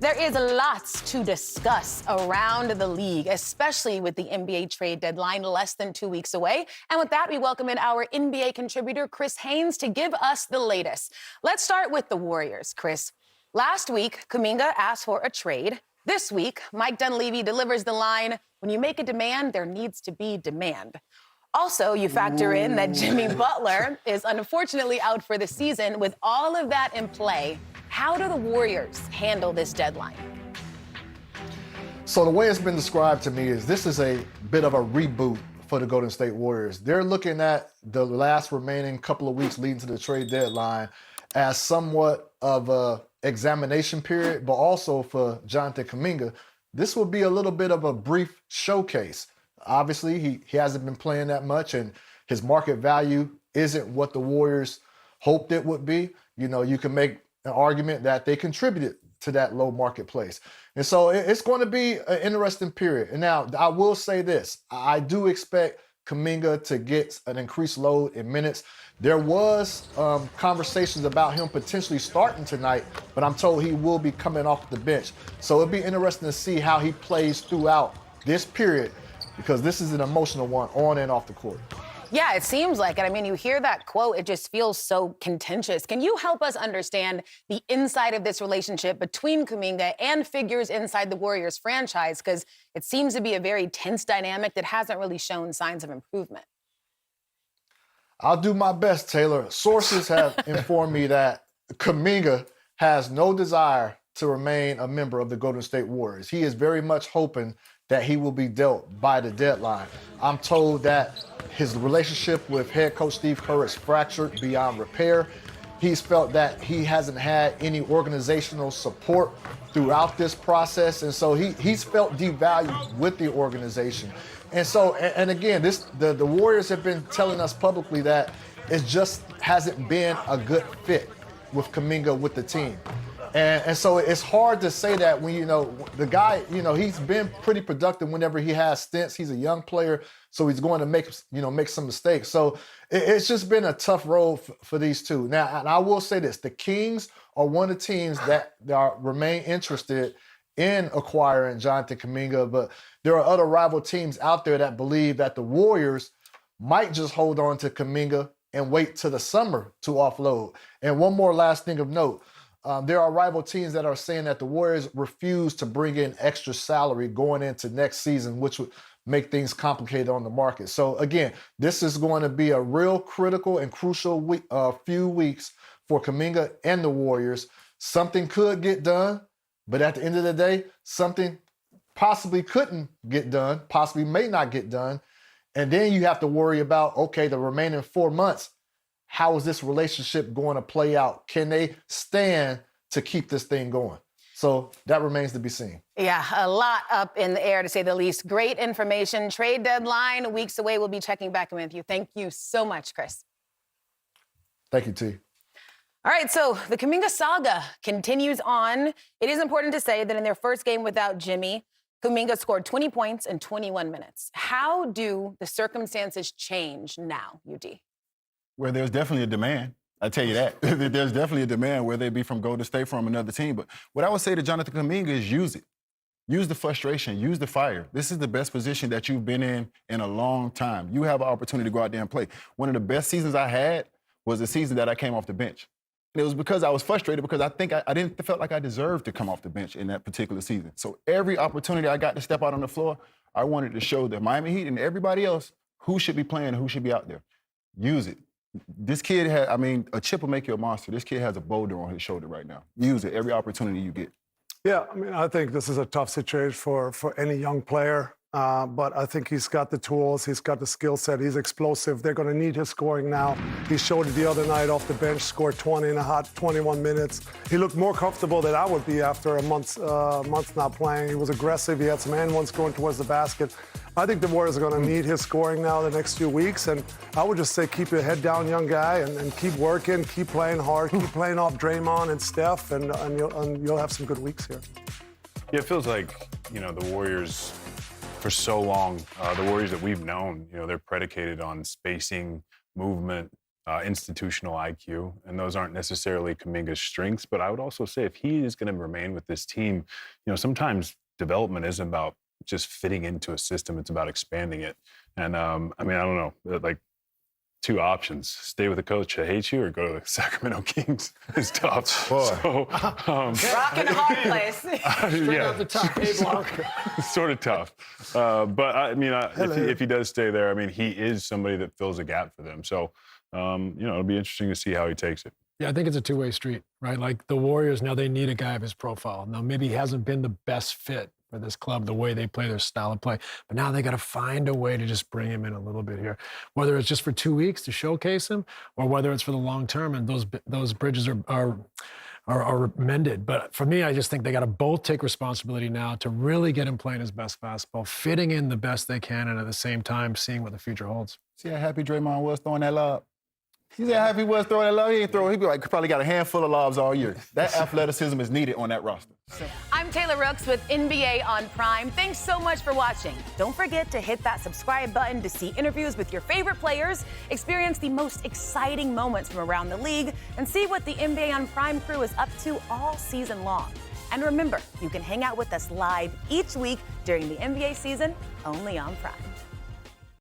There is lots to discuss around the league, especially with the NBA trade deadline less than 2 weeks away. And with that, we welcome in our NBA contributor, Chris Haynes, to give us the latest. Let's start with the Warriors, Chris. Last week, Kuminga asked for a trade. This week, Mike Dunleavy delivers the line, when you make a demand, there needs to be demand. Also, you factor in that Jimmy Butler is unfortunately out for the season. With all of that in play, how do the Warriors handle this deadline? So the way it's been described to me is this is a bit of a reboot for the Golden State Warriors. They're looking at the last remaining couple of weeks leading to the trade deadline as somewhat of a examination period, but also for Jonathan Kuminga, this will be a little bit of a brief showcase. Obviously, he hasn't been playing that much, and his market value isn't what the Warriors hoped it would be. You know, you can make an argument that they contributed to that low marketplace. And so it's going to be an interesting period. And now, I will say this. I do expect Kuminga to get an increased load in minutes. There was conversations about him potentially starting tonight, but I'm told he will be coming off the bench. So it'll be interesting to see how he plays throughout this period, because this is an emotional one on and off the court. Yeah, it seems like it. I mean, you hear that quote, it just feels so contentious. Can you help us understand the inside of this relationship between Kuminga and figures inside the Warriors franchise? Because it seems to be a very tense dynamic that hasn't really shown signs of improvement. I'll do my best, Taylor. Sources have informed me that Kuminga has no desire to remain a member of the Golden State Warriors. He is very much hoping that he will be dealt by the deadline. I'm told that his relationship with head coach Steve Kerr is fractured beyond repair. He's felt that he hasn't had any organizational support throughout this process, and so he's felt devalued with the organization. And so, and again, the Warriors have been telling us publicly that it just hasn't been a good fit with Kuminga with the team. And so it's hard to say that when, you know, the guy, you know, he's been pretty productive whenever he has stints. He's a young player, so he's going to make some mistakes. So it's just been a tough road for these two. Now, and I will say this, the Kings are one of the teams that remain interested in acquiring Jonathan Kuminga, but there are other rival teams out there that believe that the Warriors might just hold on to Kuminga and wait till the summer to offload. And one more last thing of note. There are rival teams that are saying that the Warriors refuse to bring in extra salary going into next season, which would make things complicated on the market. So again, this is going to be a real critical and crucial few weeks for Kuminga and the Warriors. Something could get done, but at the end of the day, something possibly couldn't get done, possibly may not get done. And then you have to worry about, okay, the remaining 4 months, how is this relationship going to play out? Can they stand to keep this thing going? So that remains to be seen. Yeah, a lot up in the air, to say the least. Great information. Trade deadline weeks away. We'll be checking back in with you. Thank you so much, Chris. Thank you, T. All right, so the Kuminga saga continues on. It is important to say that in their first game without Jimmy, Kuminga scored 20 points in 21 minutes. How do the circumstances change now, UD? Well, there's definitely a demand. I tell you that. There's definitely a demand, whether it be from Golden State, from another team. But what I would say to Jonathan Kuminga is use it. Use the frustration. Use the fire. This is the best position that you've been in a long time. You have an opportunity to go out there and play. One of the best seasons I had was the season that I came off the bench. And it was because I was frustrated because I think I didn't felt like I deserved to come off the bench in that particular season. So every opportunity I got to step out on the floor, I wanted to show the Miami Heat and everybody else who should be playing and who should be out there. Use it. This kid a chip will make you a monster. This kid has a boulder on his shoulder right now. Use it every opportunity you get. Yeah, I mean, I think this is a tough situation for any young player. But I think he's got the tools, he's got the skill set, he's explosive. They're going to need his scoring now. He showed it the other night off the bench, scored 20 in a hot 21 minutes. He looked more comfortable than I would be after a month not playing. He was aggressive, he had some hand ones going towards the basket. I think the Warriors are going to need his scoring now the next few weeks, and I would just say keep your head down, young guy, and keep working, keep playing hard, keep playing off Draymond and Steph, and you'll have some good weeks here. Yeah, it feels like, the Warriors, for so long, the Warriors that we've known, they're predicated on spacing, movement, institutional IQ, and those aren't necessarily Kuminga's strengths. But I would also say if he is going to remain with this team, sometimes development isn't about just fitting into a system; it's about expanding it. And I don't know, like, two options: stay with a coach that hates you, or go to the Sacramento Kings. It's tough. Boy. So, Rock in a hard place. yeah, off the top A block. sort of tough. But if he does stay there, he is somebody that fills a gap for them. So, it'll be interesting to see how he takes it. Yeah, I think it's a two-way street, right? Like the Warriors, now they need a guy of his profile. Now, maybe he hasn't been the best fit for this club, the way they play, their style of play. But now they got to find a way to just bring him in a little bit here, whether it's just for 2 weeks to showcase him, or whether it's for the long term. And those bridges are mended. But for me, I just think they got to both take responsibility now to really get him playing his best basketball, fitting in the best they can, and at the same time seeing what the future holds. See how happy Draymond was throwing that lob? See how happy he was throwing that lob? He probably got a handful of lobs all year. That athleticism is needed on that roster. I'm Taylor Rooks with NBA on Prime. Thanks so much for watching. Don't forget to hit that subscribe button to see interviews with your favorite players, experience the most exciting moments from around the league, and see what the NBA on Prime crew is up to all season long. And remember, you can hang out with us live each week during the NBA season, only on Prime.